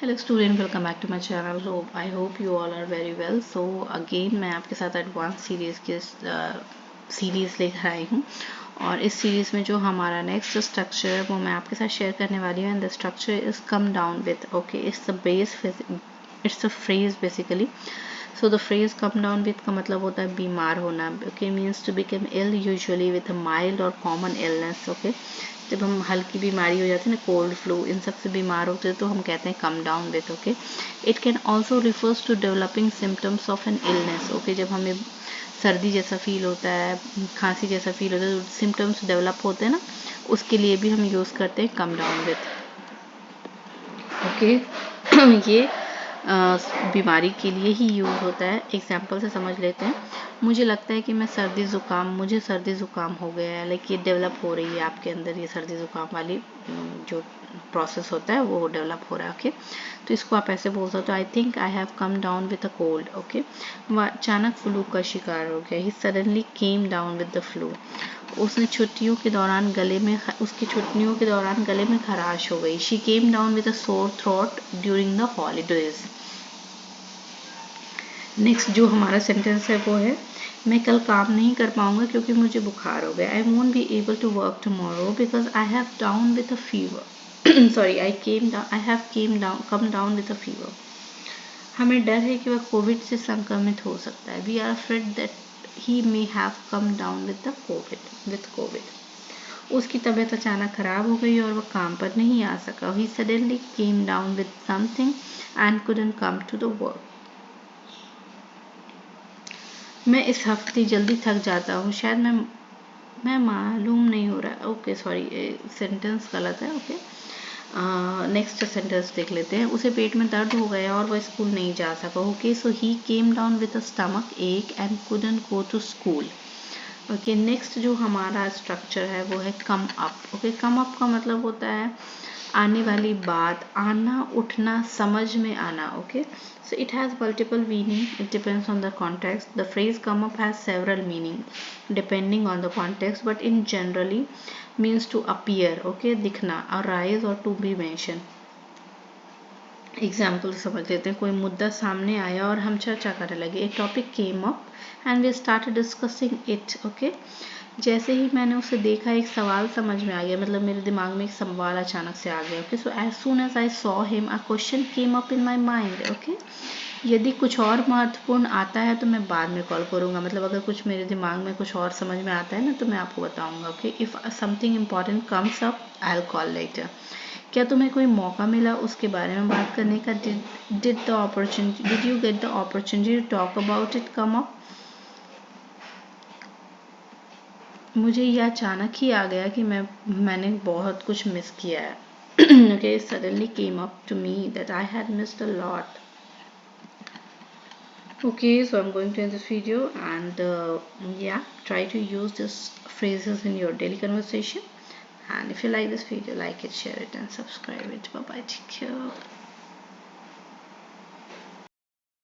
Hello student, welcome back to my channel. So I hope you all are very well. So again मैं आपके साथ advance series के series लेकर आई हूँ और इस सीरीज़ में जो हमारा नेक्स्ट स्ट्रक्चर है वो मैं आपके साथ शेयर करने वाली हूँ। And the structure is come down with okay, it's a phrase basically. So the phrase come down with का मतलब होता है बीमार होना। Okay, means to become ill usually with a mild और कॉमन इलनेस। ओके, जब हम हल्की बीमारी हो जाती है ना, कोल्ड फ्लू, इन सब से बीमार होते हैं तो हम कहते हैं come down with. Okay, it can also refers to developing symptoms of an illness. Okay, जब हमें सर्दी जैसा फील होता है, खांसी जैसा फील होता है, तो सिम्टम्स डेवलप होते हैं ना, उसके लिए भी हम यूज़ करते हैं कम डाउन विथ। ओके, ये बीमारी के लिए ही यूज़ होता है। एग्जाम्पल से समझ लेते हैं। मुझे लगता है कि मुझे सर्दी ज़ुकाम हो गया है, लाइक ये डेवलप हो रही है आपके अंदर, ये सर्दी ज़ुकाम वाली जो प्रोसेस होता है वो डेवलप हो रहा है। ओके, तो इसको आप ऐसे बोल सकते हो, I think I have come down with a cold. Okay, वह अचानक फ्लू का शिकार हो गया। He suddenly came down with the flu. उसकी छुट्टियों के दौरान गले में खराश हो गई। She came down with a sore throat during the holidays. Next जो हमारा सेंटेंस है वो है, मैं कल काम नहीं कर पाऊंगा क्योंकि मुझे बुखार हो गया। I won't be able to work tomorrow because I have down with a fever. Sorry, I have come down with a fever. हमें डर है कि वह कोविड से संक्रमित हो सकता है। We are afraid that he may have come down with COVID. उसकी तबीयत अचानक खराब हो गई और वह काम पर नहीं आ सका। He suddenly came down with something and couldn't come to the work. मैं इस हफ्ते जल्दी थक जाता हूँ, शायद मैं मालूम नहीं हो रहा। ओके सॉरी, सेंटेंस गलत है। ओके, नेक्स्ट सेंटेंस देख लेते हैं। उसे पेट में दर्द हो गया और वह स्कूल नहीं जा सका। Okay, so he came down with a stomach ache and couldn't go to school. Okay, next जो हमारा स्ट्रक्चर है वो है come up. Okay, come up का मतलब होता है आने वाली बात, आना, उठना, समझ में आना। Okay, so it has multiple meaning, it depends on the context. The phrase come up has several meaning depending on the context, but in generally means to appear. Okay, दिखना, arise or to be mentioned. Example समझ लेते हैं। कोई मुद्दा सामने आया और हम चर्चा करने लगे। A topic came up and we started discussing it. Okay, जैसे ही मैंने उसे देखा एक सवाल समझ में आ गया, मतलब मेरे दिमाग में एक सवाल अचानक से आ गया। Okay, so as soon as I saw him a question came up in my mind. Okay, यदि कुछ और महत्वपूर्ण आता है तो मैं बाद में कॉल करूँगा, मतलब अगर कुछ मेरे दिमाग में कुछ और समझ में आता है ना तो मैं आपको बताऊँगा। Okay, if something important comes up I will call later. क्या तुम्हें कोई मौका मिला उसके बारे में बात करने का? Did you get the opportunity to talk about it come up? मुझे यह अचानक ही आ गया कि मैंने बहुत कुछ मिस किया है। Okay, suddenly came up to me that I had missed a lot. Okay, so I'm going to end this video and yeah, try to use these phrases in your daily conversation. And if you like this video, like it, share it and subscribe it. Bye bye, take care.